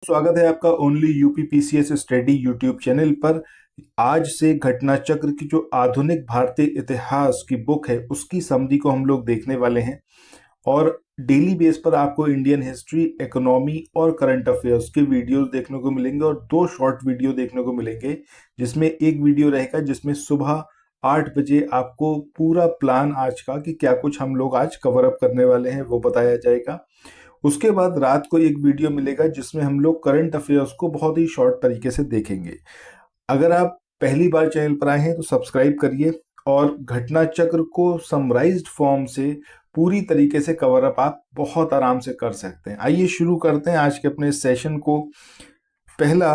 स्वागत है आपका only UP PCS study YouTube channel पर। आज से घटना चक्र की जो आधुनिक भारतीय इतिहास की बुक है उसकी समरी को हम लोग देखने वाले हैं। और डेली बेस पर आपको इंडियन हिस्ट्री, इकोनॉमी और करंट अफेयर्स के वीडियोस देखने को मिलेंगे और दो शॉर्ट वीडियो देखने को मिलेंगे, जिसमें एक वीडियो रहेगा जिसमें सुबह 8 बजे आपको पूरा प्लान आज का कि क्या कुछ हम लोग आज कवर अप करने वाले हैं वो बताया जाएगा। उसके बाद रात को एक वीडियो मिलेगा जिसमें हम लोग करंट अफेयर्स को बहुत ही शॉर्ट तरीके से देखेंगे। अगर आप पहली बार चैनल पर आए हैं तो सब्सक्राइब करिए और घटना चक्र को समराइज्ड फॉर्म से पूरी तरीके से कवर अप आप बहुत आराम से कर सकते हैं। आइए शुरू करते हैं आज के अपने सेशन को। पहला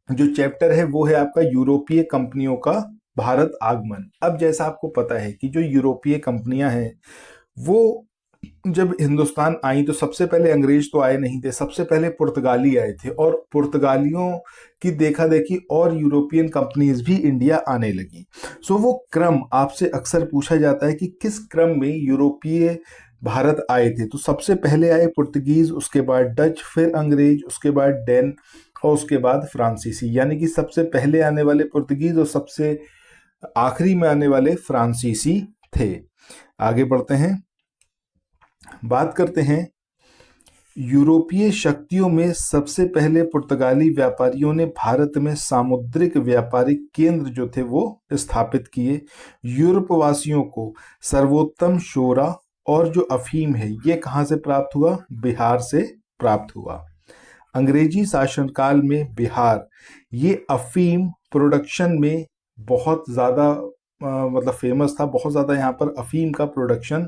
जो चैप्टर है वो है आपका यूरोपीय कंपनियों का भारत आगमन। अब जैसा आपको पता है कि जो यूरोपीय कंपनियां हैं वो जब हिंदुस्तान आई तो सबसे पहले अंग्रेज तो आए नहीं थे, सबसे पहले पुर्तगाली आए थे और पुर्तगालियों की देखा देखी और यूरोपियन कंपनीज भी इंडिया आने लगी। सो वो क्रम आपसे अक्सर पूछा जाता है कि किस क्रम में यूरोपीय भारत आए थे। तो सबसे पहले आए पुर्तगीज, उसके बाद डच, फिर अंग्रेज, उसके बाद डेन और उसके बाद फ्रांसीसी। यानी कि सबसे पहले आने वाले पुर्तगीज और सबसे आखिरी में आने वाले फ्रांसीसी थे। आगे बढ़ते हैं, बात करते हैं यूरोपीय शक्तियों में सबसे पहले पुर्तगाली व्यापारियों ने भारत में सामुद्रिक व्यापारिक केंद्र जो थे वो स्थापित किए। यूरोप वासियों को सर्वोत्तम शोरा और जो अफीम है ये कहाँ से प्राप्त हुआ? बिहार से प्राप्त हुआ। अंग्रेजी शासनकाल में बिहार ये अफीम प्रोडक्शन में बहुत ज़्यादा मतलब फेमस था, बहुत ज़्यादा यहाँ पर अफीम का प्रोडक्शन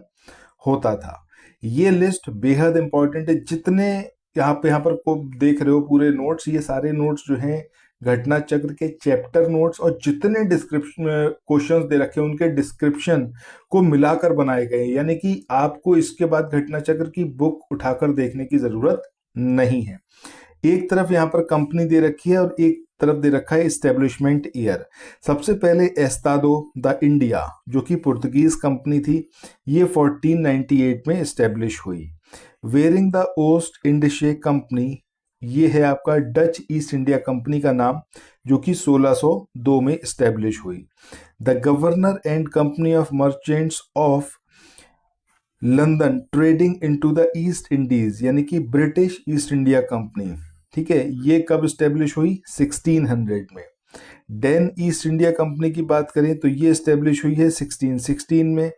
होता था। ये लिस्ट बेहद इंपॉर्टेंट है। जितने यहाँ पर को देख रहे हो पूरे नोट्स, ये सारे नोट्स जो हैं घटना चक्र के चैप्टर नोट्स और जितने डिस्क्रिप्शन क्वेश्चंस दे रखे हैं उनके डिस्क्रिप्शन को मिलाकर बनाए गए हैं। यानी कि आपको इसके बाद घटना चक्र की बुक उठाकर देखने की जरूरत नहीं है। एक तरफ यहाँ पर कंपनी दे रखी है और एक तरफ दे रखा है इस्टेब्लिशमेंट ईयर। सबसे पहले एस्तादो द इंडिया जो कि पुर्तगीज कंपनी थी, ये 1498 में इस्टेब्लिश हुई। वेरिंग द ओस्ट इंडिशे कंपनी ये है आपका डच ईस्ट इंडिया कंपनी का नाम, जो कि 1602 में इस्टेब्लिश हुई। The governor and company of merchants of London trading into the east Indies यानी कि ब्रिटिश ईस्ट इंडिया कंपनी, ठीक है, ये कब स्टेब्लिश हुई? 1600 में। डेन ईस्ट इंडिया कंपनी की बात करें तो ये स्टेब्लिश हुई है 1616 में।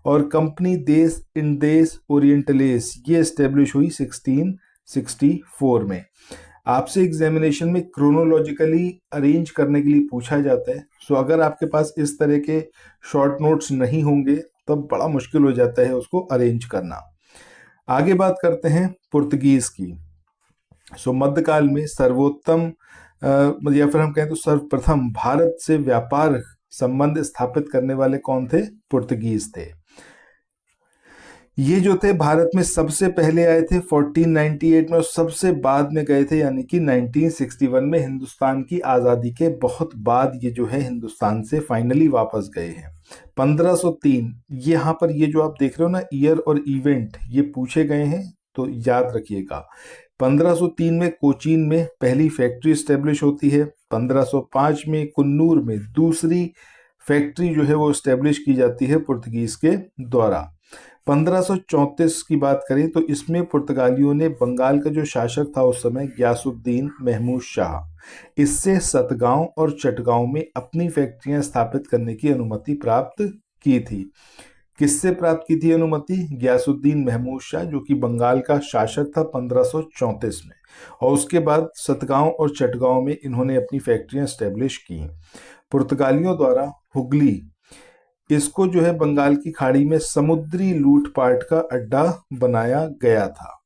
और कंपनी देश इंडेस ओरिएंटलेस ये स्टेब्लिश हुई 1664 में। आपसे एग्जामिनेशन में क्रोनोलॉजिकली अरेंज करने के लिए पूछा जाता है। सो अगर आपके पास इस तरह के शॉर्ट नोट्स नहीं होंगे तब बड़ा मुश्किल हो जाता है उसको अरेंज करना। आगे बात करते हैं पुर्तगीज की। सो मध्यकाल में सर्वोत्तम या फिर हम कहें तो सर्वप्रथम भारत से व्यापार संबंध स्थापित करने वाले कौन थे? पुर्तगीज थे। ये जो थे भारत में सबसे पहले आए थे 1498 में और सबसे बाद में गए थे यानी कि 1961 में। हिंदुस्तान की आज़ादी के बहुत बाद ये जो है हिंदुस्तान से फाइनली वापस गए हैं। 1503 यहाँ पर ये जो आप देख रहे हो ना ईयर और इवेंट ये पूछे गए हैं तो याद रखिएगा। 1503 में कोचीन में पहली फैक्ट्री स्टेब्लिश होती है। 1505 में कुन्नूर में दूसरी फैक्ट्री जो है वो स्टेब्लिश की जाती है पुर्तगीज के द्वारा। 1534 की बात करें तो इसमें पुर्तगालियों ने बंगाल का जो शासक था उस समय गयासुद्दीन महमूद शाह, इससे सतगांव और चटगांव में अपनी फैक्ट्रियां स्थापित करने की अनुमति प्राप्त की थी। किससे प्राप्त की थी अनुमति? गयासुद्दीन महमूद शाह जो कि बंगाल का शासक था 1534 में। और उसके बाद सतगांव और चटगांव में इन्होंने अपनी फैक्ट्रियां स्टेब्लिश की। पुर्तगालियों द्वारा हुगली इसको जो है बंगाल की खाड़ी में समुद्री लूटपाट का अड्डा बनाया गया था।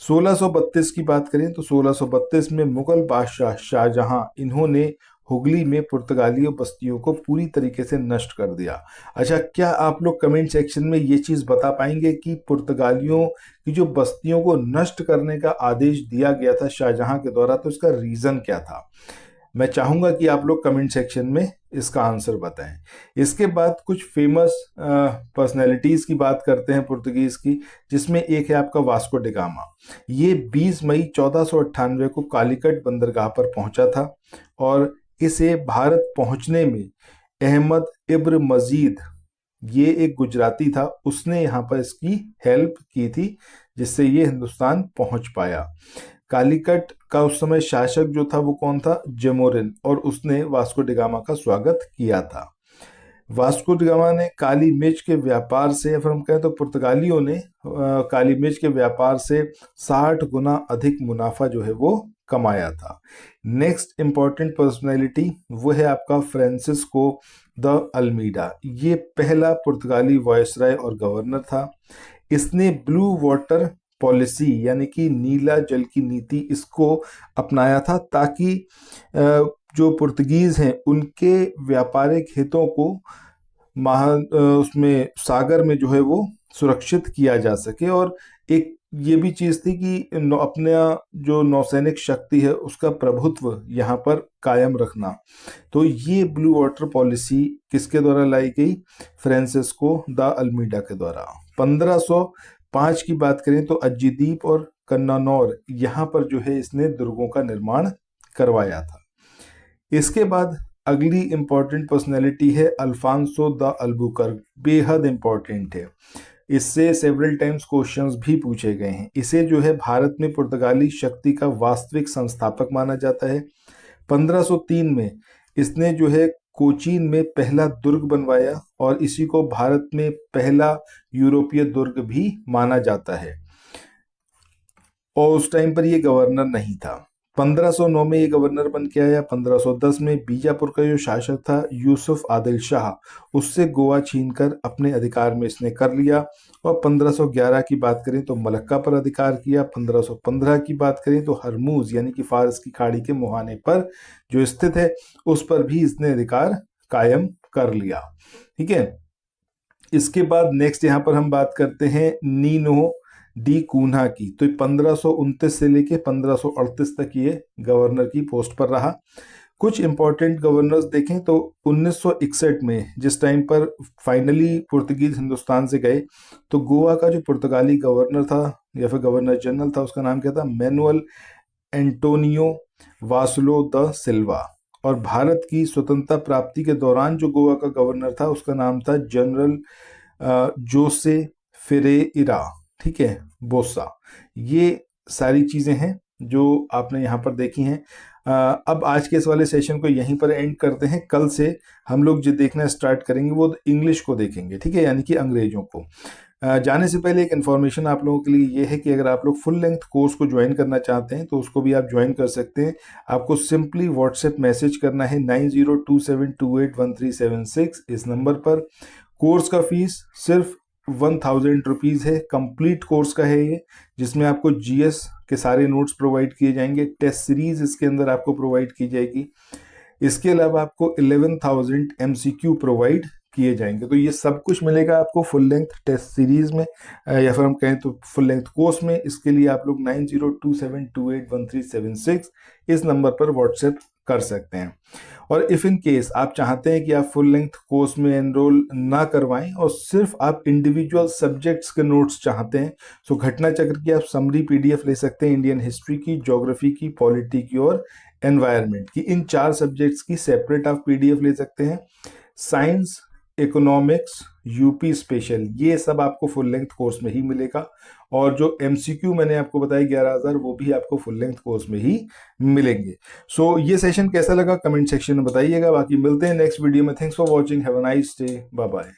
1632 की बात करें तो 1632 में मुगल बादशाह शाहजहां इन्होंने हुगली में पुर्तगाली बस्तियों को पूरी तरीके से नष्ट कर दिया। अच्छा, क्या आप लोग कमेंट सेक्शन में ये चीज़ बता पाएंगे कि पुर्तगालियों की जो बस्तियों को नष्ट करने का आदेश दिया गया था शाहजहां के द्वारा तो इसका रीज़न क्या था? मैं चाहूंगा कि आप लोग कमेंट सेक्शन में इसका आंसर बताएं। इसके बाद कुछ फेमस पर्सनैलिटीज की बात करते हैं पुर्तगीज की, जिसमें एक है आपका वास्को डी गामा। ये 20 मई 1498 को कालीकट बंदरगाह पर पहुंचा था और इसे भारत पहुंचने में अहमद इब्न मजीद, ये एक गुजराती था, उसने यहाँ पर इसकी हेल्प की थी, जिससे ये हिंदुस्तान पहुंच पाया। कालीकट का उस समय शासक जो था वो कौन था? जमोरिन, और उसने वास्को डी गामा का स्वागत किया था। वास्को डी गामा ने काली मिर्च के व्यापार से, या फिर हम कहें तो पुर्तगालियों ने काली मिर्च के व्यापार से 60 गुना अधिक मुनाफा जो है वो कमाया था। नेक्स्ट इंपॉर्टेंट पर्सनैलिटी वो है आपका फ्रांसिस्को द अल्मीडा। ये पहला पुर्तगाली वायसराय और गवर्नर था। इसने ब्लू वाटर पॉलिसी यानी कि नीला जल की नीति इसको अपनाया था, ताकि जो पुर्तगीज हैं उनके व्यापारिक हितों को उसमें सागर में जो है वो सुरक्षित किया जा सके। और एक ये भी चीज थी कि अपने जो नौसैनिक शक्ति है उसका प्रभुत्व यहाँ पर कायम रखना। तो ये ब्लू वाटर पॉलिसी किसके द्वारा लाई गई? फ्रांसिस्को द अल्मीडा के द्वारा। 1505 की बात करें तो अज्जीदीप और कन्नानौर, यहाँ पर जो है इसने दुर्गों का निर्माण करवाया था। इसके बाद अगली इंपॉर्टेंट पर्सनैलिटी है अल्फांसो द अल्बुकर्क। बेहद इंपॉर्टेंट है, इससे सेवरल टाइम्स क्वेश्चंस भी पूछे गए हैं। इसे जो है भारत में पुर्तगाली शक्ति का वास्तविक संस्थापक माना जाता है। 1503 में इसने जो है कोचीन में पहला दुर्ग बनवाया और इसी को भारत में पहला यूरोपीय दुर्ग भी माना जाता है। और उस टाइम पर ये गवर्नर नहीं था। 1509 में ये गवर्नर बन के आया। 1510 में बीजापुर का जो शासक था यूसुफ आदिल शाह, उससे गोवा छीनकर अपने अधिकार में इसने कर लिया। और 1511 की बात करें तो मलक्का पर अधिकार किया। 1515 की बात करें तो हरमूज यानी कि फारस की खाड़ी के मुहाने पर जो स्थित है उस पर भी इसने अधिकार कायम कर लिया। ठीक है। इसके बाद नेक्स्ट यहाँ पर हम बात करते हैं नीनो डी कून्हा की। तो 1529 से लेके 1538 तक ये गवर्नर की पोस्ट पर रहा। कुछ इंपॉर्टेंट गवर्नर्स देखें तो 1961 में जिस टाइम पर फाइनली पुर्तगीज हिंदुस्तान से गए, तो गोवा का जो पुर्तगाली गवर्नर था या फिर गवर्नर जनरल था, उसका नाम क्या था? मैनुअल एंटोनियो वासुलो द सिल्वा। और भारत की स्वतंत्रता प्राप्ति के दौरान जो गोवा का गवर्नर था उसका नाम था जनरल जोसे फेरेइरा। ठीक है, बोसा। ये सारी चीजें हैं जो आपने यहाँ पर देखी हैं। अब आज के इस वाले सेशन को यहीं पर एंड करते हैं। कल से हम लोग जो देखना स्टार्ट करेंगे वो इंग्लिश को देखेंगे, ठीक है, यानी कि अंग्रेजों को। जाने से पहले एक इन्फॉर्मेशन आप लोगों के लिए ये है कि अगर आप लोग फुल लेंथ कोर्स को ज्वाइन करना चाहते हैं तो उसको भी आप ज्वाइन कर सकते हैं। आपको सिंपली व्हाट्सएप मैसेज करना है 9027281376 इस नंबर पर। कोर्स का फीस सिर्फ 1000 रुपीज़ है। कंप्लीट कोर्स का है ये, जिसमें आपको जीएस के सारे नोट्स प्रोवाइड किए जाएंगे। टेस्ट सीरीज इसके अंदर आपको प्रोवाइड की जाएगी। इसके अलावा आपको 11,000 एमसीक्यू प्रोवाइड किए जाएंगे। तो ये सब कुछ मिलेगा आपको फुल लेंथ टेस्ट सीरीज में, या फिर हम कहें तो फुल लेंथ कोर्स में। इसके लिए आप लोग 9027281376 इस नंबर पर व्हाट्सएप कर सकते हैं। और इफ़ इन केस आप चाहते हैं कि आप फुल लेंथ कोर्स में एनरोल ना करवाएं और सिर्फ आप इंडिविजुअल सब्जेक्ट्स के नोट्स चाहते हैं, तो घटना चक्र की आप समरी पीडीएफ ले सकते हैं। इंडियन हिस्ट्री की, ज्योग्राफी की, पॉलिटी की और एनवायरनमेंट की, इन 4 सब्जेक्ट्स की सेपरेट आप पीडीएफ ले सकते हैं। साइंस, इकोनॉमिक्स, यूपी स्पेशल, ये सब आपको फुल लेंथ कोर्स में ही मिलेगा। और जो एमसीक्यू मैंने आपको बताया 11,000, वो भी आपको फुल लेंथ कोर्स में ही मिलेंगे। सो ये सेशन कैसा लगा कमेंट सेक्शन में बताइएगा। बाकी मिलते हैं नेक्स्ट वीडियो में। Thanks for watching, have a nice day, bye bye.